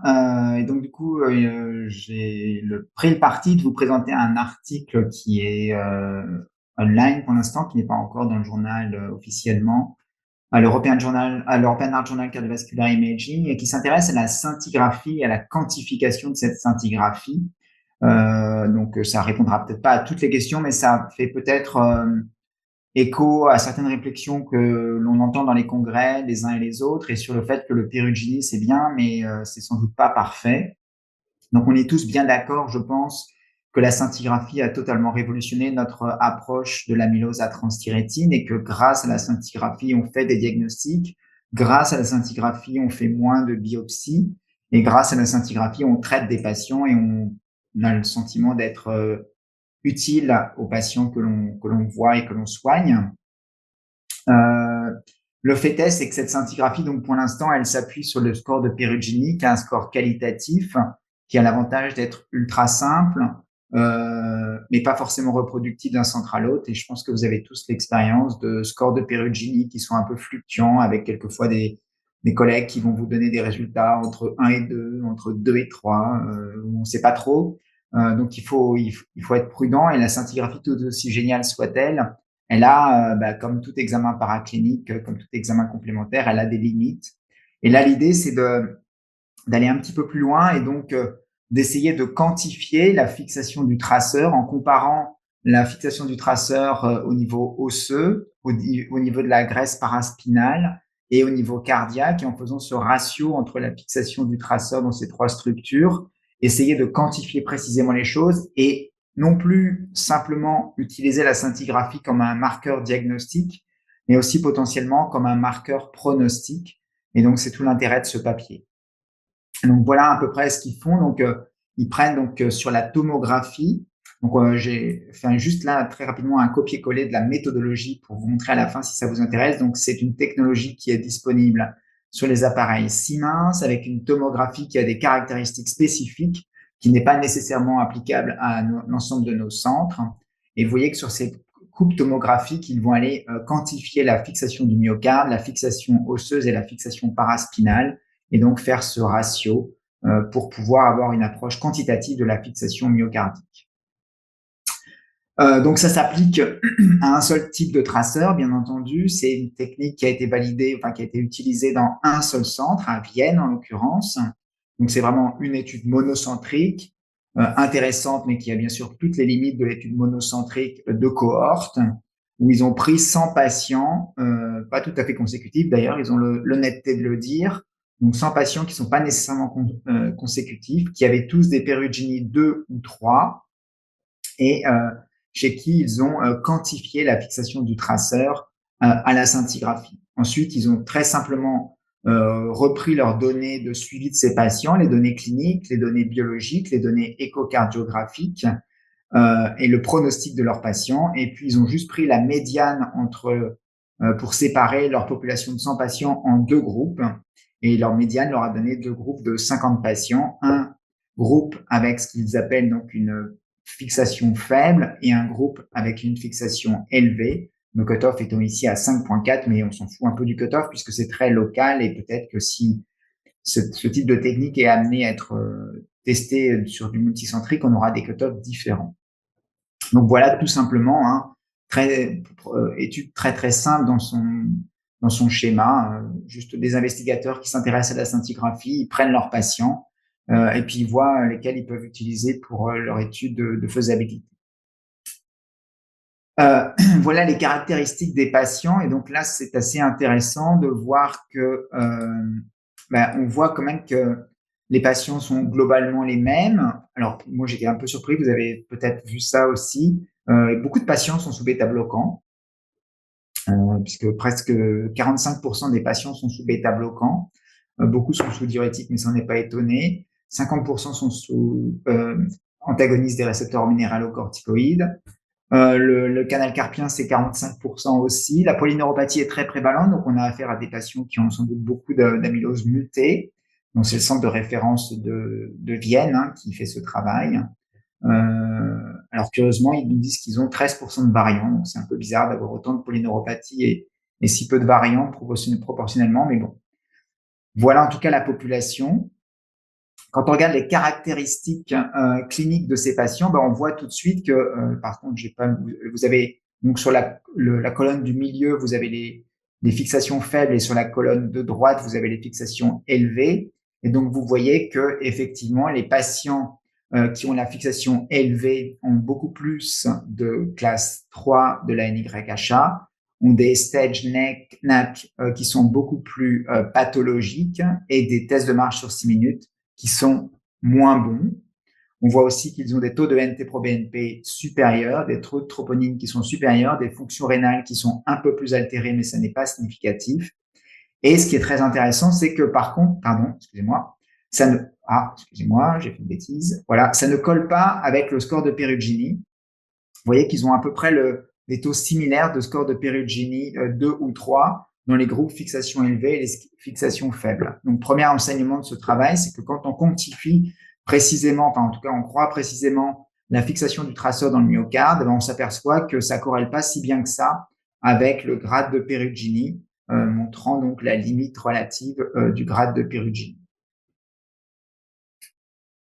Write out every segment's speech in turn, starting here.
Et donc du coup, j'ai pris le parti de vous présenter un article qui est online pour l'instant, qui n'est pas encore dans le journal officiellement, à l'European Heart Journal Cardiovascular Imaging, et qui s'intéresse à la scintigraphie et à la quantification de cette scintigraphie. Donc ça répondra peut-être pas à toutes les questions, mais ça fait peut-être écho à certaines réflexions que l'on entend dans les congrès les uns et les autres, et sur le fait que le Perugini c'est bien, mais c'est sans doute pas parfait. Donc on est tous bien d'accord, je pense, que la scintigraphie a totalement révolutionné notre approche de l'amylose à transthyrétine, et que grâce à la scintigraphie, on fait des diagnostics, grâce à la scintigraphie, on fait moins de biopsies, et grâce à la scintigraphie, on traite des patients et on a le sentiment d'être utile aux patients que l'on voit et que l'on soigne. Euh, le fait est, c'est que cette scintigraphie, donc pour l'instant, elle s'appuie sur le score de Perugini, qui est un score qualitatif, qui a l'avantage d'être ultra simple, mais pas forcément reproductible d'un centre à l'autre. Et je pense que vous avez tous l'expérience de scores de Perugini qui sont un peu fluctuants, avec quelquefois des collègues qui vont vous donner des résultats entre 1 et 2, entre 2 et 3, on ne sait pas trop. Donc il faut être prudent, et la scintigraphie, tout aussi géniale soit-elle, elle a, comme tout examen paraclinique, comme tout examen complémentaire, elle a des limites. Et là, l'idée, c'est d'aller un petit peu plus loin, et donc d'essayer de quantifier la fixation du traceur en comparant la fixation du traceur au niveau osseux, au niveau de la graisse paraspinale et au niveau cardiaque, et en faisant ce ratio entre la fixation du traceur dans ces trois structures, essayer de quantifier précisément les choses, et non plus simplement utiliser la scintigraphie comme un marqueur diagnostique, mais aussi potentiellement comme un marqueur pronostic. Et donc, c'est tout l'intérêt de ce papier. Donc, voilà à peu près ce qu'ils font. Donc, ils prennent donc sur la tomographie. Donc, j'ai fait juste là très rapidement un copier-coller de la méthodologie pour vous montrer à la fin si ça vous intéresse. Donc, c'est une technologie qui est disponible sur les appareils Siemens, avec une tomographie qui a des caractéristiques spécifiques, qui n'est pas nécessairement applicable à l'ensemble de nos centres. Et vous voyez que sur ces coupes tomographiques, ils vont aller quantifier la fixation du myocarde, la fixation osseuse et la fixation paraspinale, et donc faire ce ratio pour pouvoir avoir une approche quantitative de la fixation myocardique. Donc ça s'applique à un seul type de traceur, bien entendu. C'est une technique qui a été validée, enfin qui a été utilisée dans un seul centre, à Vienne en l'occurrence. Donc c'est vraiment une étude monocentrique, intéressante, mais qui a bien sûr toutes les limites de l'étude monocentrique de cohorte, où ils ont pris 100 patients, pas tout à fait consécutifs d'ailleurs, ils ont l'honnêteté de le dire. Donc 100 patients qui ne sont pas nécessairement consécutifs, qui avaient tous des Perugini 2 ou 3, et chez qui ils ont quantifié la fixation du traceur à la scintigraphie. Ensuite, ils ont très simplement repris leurs données de suivi de ces patients, les données cliniques, les données biologiques, les données échocardiographiques et le pronostic de leurs patients. Et puis, ils ont juste pris la médiane pour séparer leur population de 100 patients en deux groupes. Et leur médiane leur a donné deux groupes de 50 patients. Un groupe avec ce qu'ils appellent donc une fixation faible, et un groupe avec une fixation élevée. Le cutoff étant ici à 5,4, mais on s'en fout un peu du cutoff puisque c'est très local, et peut-être que si ce type de technique est amené à être testé sur du multicentrique, on aura des cutoffs différents. Donc voilà, tout simplement, hein, étude très très simple dans son schéma. Juste des investigateurs qui s'intéressent à la scintigraphie, ils prennent leurs patients et puis ils voient lesquels ils peuvent utiliser pour leur étude de faisabilité. Voilà les caractéristiques des patients, et donc là c'est assez intéressant de voir que on voit quand même que les patients sont globalement les mêmes. Alors moi j'étais un peu surpris, vous avez peut-être vu ça aussi. Beaucoup de patients sont sous bêta-bloquants, puisque presque 45% des patients sont sous bêta-bloquants. Beaucoup sont sous diurétiques, mais ça n'en est pas étonné. 50% sont sous antagonistes des récepteurs minéralocorticoïdes. Le canal carpien, c'est 45% aussi. La polyneuropathie est très prévalente, donc on a affaire à des patients qui ont sans doute beaucoup d'amylose mutée. Donc c'est le centre de référence de Vienne qui fait ce travail. Alors curieusement, ils nous disent qu'ils ont 13% de variants, donc c'est un peu bizarre d'avoir autant de polyneuropathie et si peu de variants proportionnellement, mais bon. Voilà en tout cas la population. Quand on regarde les caractéristiques cliniques de ces patients, ben, on voit tout de suite que, par contre, vous avez donc sur la colonne du milieu, vous avez les fixations faibles et sur la colonne de droite, vous avez les fixations élevées. Et donc, vous voyez que effectivement, les patients qui ont la fixation élevée ont beaucoup plus de classe 3 de la NYHA, ont des stage NAC qui sont beaucoup plus pathologiques et des tests de marche sur 6 minutes qui sont moins bons. On voit aussi qu'ils ont des taux de NT-proBNP supérieurs, des taux de troponine qui sont supérieurs, des fonctions rénales qui sont un peu plus altérées, mais ça n'est pas significatif. Et ce qui est très intéressant, c'est que par contre, pardon, excusez-moi, excusez-moi, j'ai fait une bêtise. Voilà, ça ne colle pas avec le score de Perugini. Vous voyez qu'ils ont à peu près des taux similaires de score de Perugini 2 ou 3 dans les groupes fixation élevée et les fixations faibles. Donc, premier enseignement de ce travail, c'est que quand on quantifie précisément, enfin en tout cas on croit précisément la fixation du traceur dans le myocarde, on s'aperçoit que ça ne corrèle pas si bien que ça avec le grade de Perugini, montrant donc la limite relative du grade de Perugini.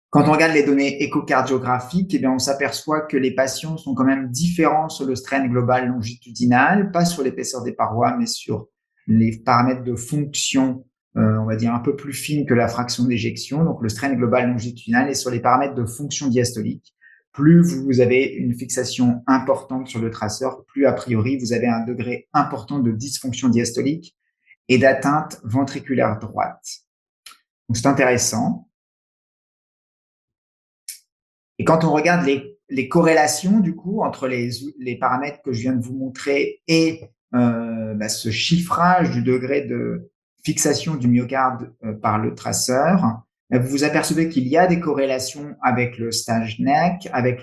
Quand on regarde les données échocardiographiques, eh bien, on s'aperçoit que les patients sont quand même différents sur le strain global longitudinal, pas sur l'épaisseur des parois, mais sur les paramètres de fonction, on va dire un peu plus fines que la fraction d'éjection, donc le strain global longitudinal, et sur les paramètres de fonction diastolique. Plus vous avez une fixation importante sur le traceur, plus a priori vous avez un degré important de dysfonction diastolique et d'atteinte ventriculaire droite. Donc c'est intéressant. Et quand on regarde les corrélations, du coup, entre les paramètres que je viens de vous montrer et ce chiffrage du degré de fixation du myocarde par le traceur, vous vous apercevez qu'il y a des corrélations avec le stage NEC, avec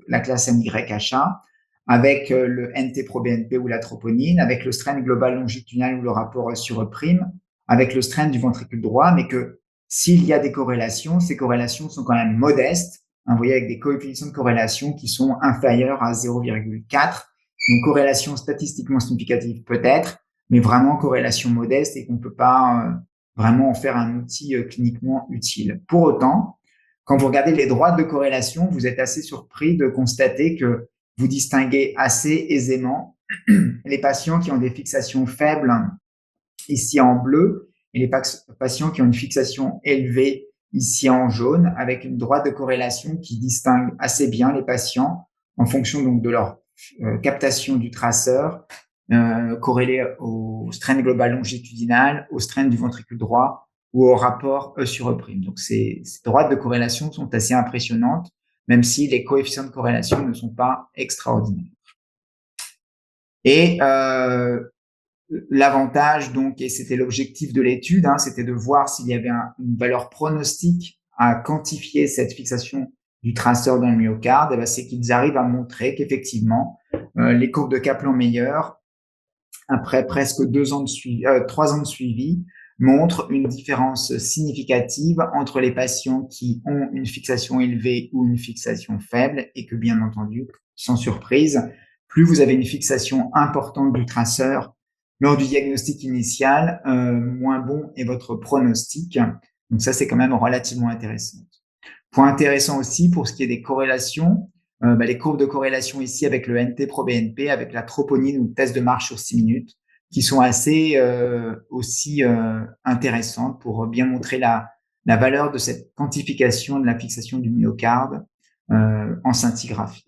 la classe NYHA, avec le NT-proBNP ou la troponine, avec le strain global longitudinal ou le rapport sur prime, avec le strain du ventricule droit, mais que s'il y a des corrélations, ces corrélations sont quand même modestes. Vous voyez, avec des coefficients de corrélation qui sont inférieurs à 0,4. Donc, corrélation statistiquement significative peut-être, mais vraiment corrélation modeste et qu'on ne peut pas vraiment en faire un outil cliniquement utile. Pour autant, quand vous regardez les droites de corrélation, vous êtes assez surpris de constater que vous distinguez assez aisément les patients qui ont des fixations faibles, ici en bleu, et les patients qui ont une fixation élevée, ici en jaune, avec une droite de corrélation qui distingue assez bien les patients en fonction donc de leur captation du traceur, corrélée au strain global longitudinal, au strain du ventricule droit ou au rapport E sur E'. Donc ces droites de corrélation sont assez impressionnantes, même si les coefficients de corrélation ne sont pas extraordinaires. Et l'avantage, donc, et c'était l'objectif de l'étude, c'était de voir s'il y avait une valeur pronostique à quantifier cette fixation du traceur dans le myocarde. C'est qu'ils arrivent à montrer qu'effectivement, les courbes de Kaplan-Meier, après presque 3 ans de suivi, montrent une différence significative entre les patients qui ont une fixation élevée ou une fixation faible, et que bien entendu, sans surprise, plus vous avez une fixation importante du traceur lors du diagnostic initial, moins bon est votre pronostic. Donc ça, c'est quand même relativement intéressant. Point intéressant aussi pour ce qui est des corrélations, les courbes de corrélation ici avec le NT-proBNP, avec la troponine ou le test de marche sur 6 minutes, qui sont assez aussi intéressantes pour bien montrer la valeur de cette quantification de la fixation du myocarde en scintigraphie.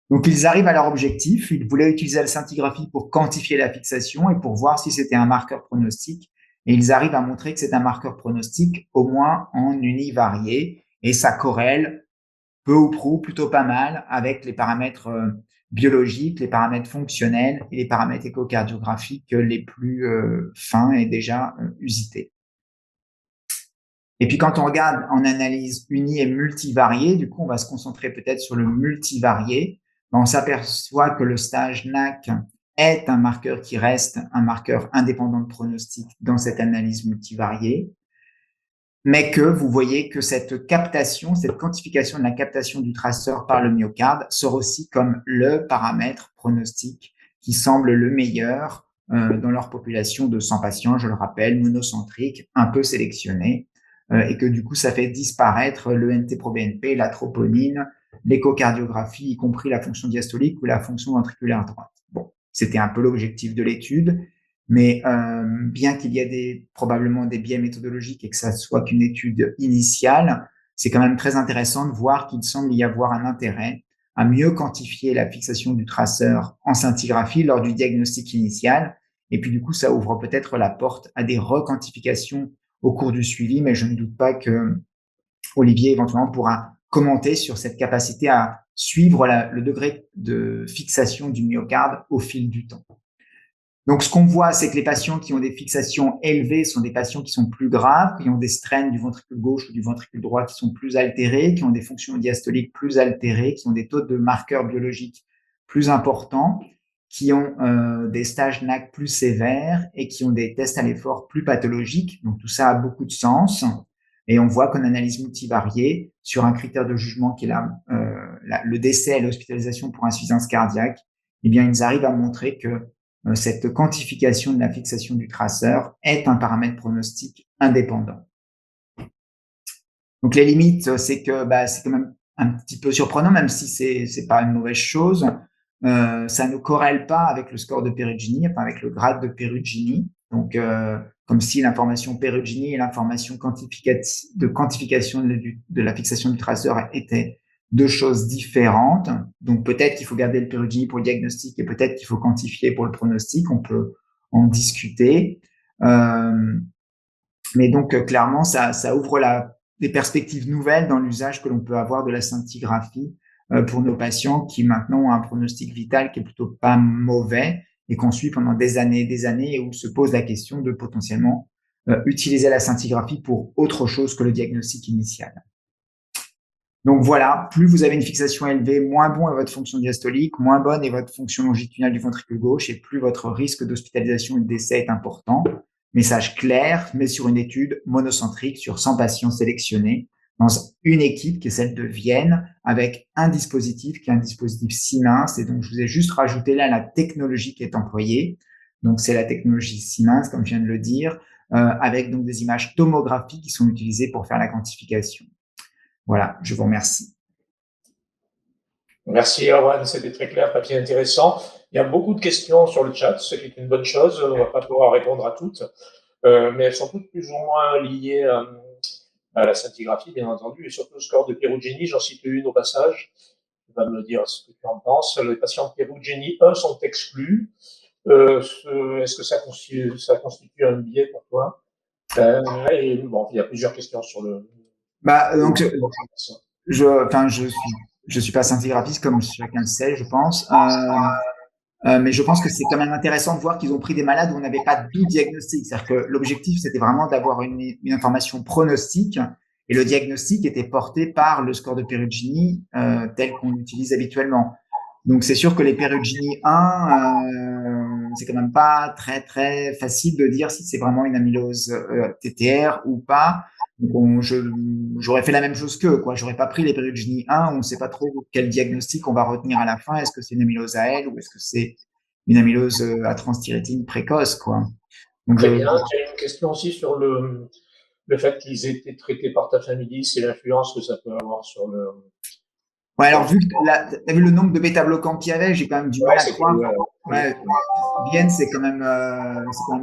Donc, ils arrivent à leur objectif. Ils voulaient utiliser la scintigraphie pour quantifier la fixation et pour voir si c'était un marqueur pronostic. Et ils arrivent à montrer que c'est un marqueur pronostic, au moins en univarié. Et ça corrèle peu ou prou, plutôt pas mal, avec les paramètres biologiques, les paramètres fonctionnels et les paramètres échocardiographiques les plus fins et déjà usités. Et puis, quand on regarde en analyse uni et multivariée, du coup, on va se concentrer peut-être sur le multivarié. On s'aperçoit que le stage NAC est un marqueur qui reste un marqueur indépendant de pronostic dans cette analyse multivariée, mais que vous voyez que cette captation, cette quantification de la captation du traceur par le myocarde sort aussi comme le paramètre pronostic qui semble le meilleur dans leur population de 100 patients, je le rappelle, monocentrique, un peu sélectionnés, et que du coup, ça fait disparaître le NT-proBNP, la troponine, l'échocardiographie, y compris la fonction diastolique ou la fonction ventriculaire droite. Bon, c'était un peu l'objectif de l'étude, mais bien qu'il y ait probablement des biais méthodologiques et que ça soit qu'une étude initiale, c'est quand même très intéressant de voir qu'il semble y avoir un intérêt à mieux quantifier la fixation du traceur en scintigraphie lors du diagnostic initial. Et puis du coup, ça ouvre peut-être la porte à des requantifications au cours du suivi, mais je ne doute pas que Olivier éventuellement pourra commenter sur cette capacité à suivre le degré de fixation du myocarde au fil du temps. Donc, ce qu'on voit, c'est que les patients qui ont des fixations élevées sont des patients qui sont plus graves, qui ont des strains du ventricule gauche ou du ventricule droit qui sont plus altérés, qui ont des fonctions diastoliques plus altérées, qui ont des taux de marqueurs biologiques plus importants, qui ont des stages NAC plus sévères et qui ont des tests à l'effort plus pathologiques. Donc, tout ça a beaucoup de sens. Et on voit qu'en analyse multivariée, sur un critère de jugement qui est le décès et l'hospitalisation pour insuffisance cardiaque, eh bien, ils arrivent à montrer que cette quantification de la fixation du traceur est un paramètre pronostic indépendant. Donc les limites, c'est que c'est quand même un petit peu surprenant, même si c'est pas une mauvaise chose. Ça ne corrèle pas avec le score de Perugini, enfin avec le grade de Perugini. Donc comme si l'information Perugini et l'information de quantification de la fixation du traceur étaient deux choses différentes. Donc peut-être qu'il faut garder le Perugini pour le diagnostic et peut-être qu'il faut quantifier pour le pronostic. On peut en discuter. Mais donc clairement, ça ouvre des perspectives nouvelles dans l'usage que l'on peut avoir de la scintigraphie pour nos patients qui maintenant ont un pronostic vital qui est plutôt pas mauvais et qu'on suit pendant des années et où se pose la question de potentiellement utiliser la scintigraphie pour autre chose que le diagnostic initial. Donc voilà, plus vous avez une fixation élevée, moins bon est votre fonction diastolique, moins bonne est votre fonction longitudinale du ventricule gauche et plus votre risque d'hospitalisation et de décès est important. Message clair, mais sur une étude monocentrique sur 100 patients sélectionnés dans une équipe qui est celle de Vienne avec un dispositif qui est un dispositif Siemens. Et donc, je vous ai juste rajouté là la technologie qui est employée. Donc, c'est la technologie Siemens, comme je viens de le dire, avec donc des images tomographiques qui sont utilisées pour faire la quantification. Voilà, je vous remercie. Merci Erwan, c'était très clair, papier intéressant. Il y a beaucoup de questions sur le chat, ce qui est une bonne chose. On ne va pas pouvoir répondre à toutes, mais elles sont toutes plus ou moins liées à la scintigraphie, bien entendu, et surtout le score de Perugini. J'en cite une au passage. Tu vas me dire ce que tu en penses. Les patients de Perugini 1 sont exclus. Est-ce que ça constitue un biais pour toi? Et bon, il y a plusieurs questions sur le. Donc, je suis pas scintigraphiste comme chacun le sait, je pense. Mais je pense que c'est quand même intéressant de voir qu'ils ont pris des malades où on n'avait pas de diagnostic. C'est-à-dire que l'objectif, c'était vraiment d'avoir une information pronostique et le diagnostic était porté par le score de Perugini tel qu'on l'utilise habituellement. Donc, c'est sûr que les Perugini 1, c'est quand même pas très, très facile de dire si c'est vraiment une amylose TTR ou pas. J'aurais fait la même chose qu'eux, quoi. J'aurais pas pris les Perugini 1, on ne sait pas trop quel diagnostic on va retenir à la fin. Est-ce que c'est une amylose AL ou est-ce que c'est une amylose à transthyrétine précoce, quoi. Donc, Très bien. J'ai une question aussi sur le fait qu'ils aient été traités par tafamidis et l'influence que ça peut avoir sur le. Ouais, alors vu que t'as vu le nombre de bêta-bloquants qu'il y avait, j'ai quand même du mal à croire. Ouais, Vienne, c'est quand même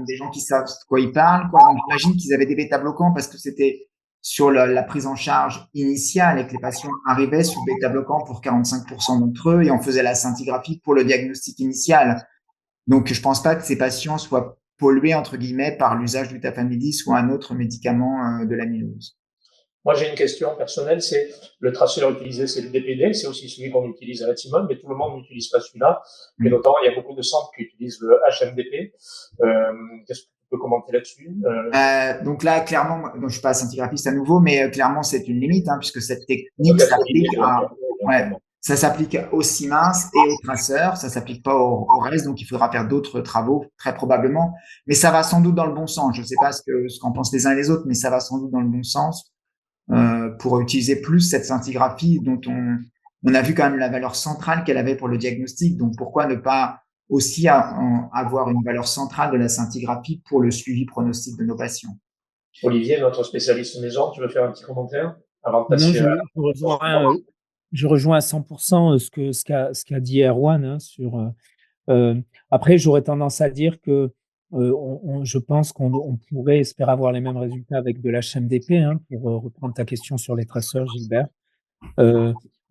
des gens qui savent de quoi ils parlent, quoi. Donc j'imagine qu'ils avaient des bêta-bloquants parce que c'était sur la prise en charge initiale et que les patients arrivaient sur bêta-bloquants pour 45% d'entre eux et on faisait la scintigraphie pour le diagnostic initial. Donc je pense pas que ces patients soient pollués entre guillemets par l'usage du tafamidis ou un autre médicament de l'amylose. Moi, j'ai une question personnelle, c'est le traceur utilisé, c'est le DPD, c'est aussi celui qu'on utilise à la Timone, mais tout le monde n'utilise pas celui-là. Et notamment, il y a beaucoup de centres qui utilisent le HMDP. Qu'est-ce que tu peux commenter là-dessus? Donc là, clairement, donc je suis pas scintigraphiste à nouveau, mais clairement, c'est une limite, hein, puisque cette technique s'applique ça s'applique aux Siemens et aux traceurs, ça s'applique pas au reste, donc il faudra faire d'autres travaux, très probablement. Mais ça va sans doute dans le bon sens. Je ne sais pas ce qu'en pensent les uns et les autres, mais ça va sans doute dans le bon sens. Pour utiliser plus cette scintigraphie dont on a vu quand même la valeur centrale qu'elle avait pour le diagnostic. Donc, pourquoi ne pas aussi avoir une valeur centrale de la scintigraphie pour le suivi pronostic de nos patients? Olivier, notre spécialiste maison, tu veux faire un petit commentaire avant de Non, passer à la je rejoins à 100% ce qu'a dit Erwan, hein, après, j'aurais tendance à dire que je pense qu'on pourrait espérer avoir les mêmes résultats avec de l'HMDP, hein, pour reprendre ta question sur les traceurs, Gilbert.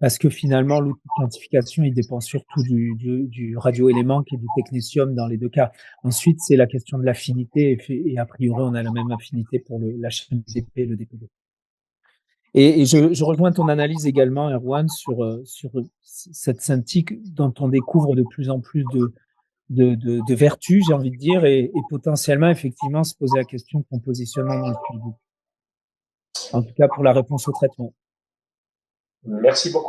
Parce que finalement, l'outil de quantification, il dépend surtout du radioélément qui est du technétium dans les deux cas. Ensuite, c'est la question de l'affinité, et a priori, on a la même affinité pour l'HMDP et le DPD. Et je rejoins ton analyse également, Erwan, sur cette synthique dont on découvre de plus en plus de vertus, j'ai envie de dire, et potentiellement, effectivement, se poser la question de son positionnement dans le suivi. En tout cas, pour la réponse au traitement. Merci beaucoup.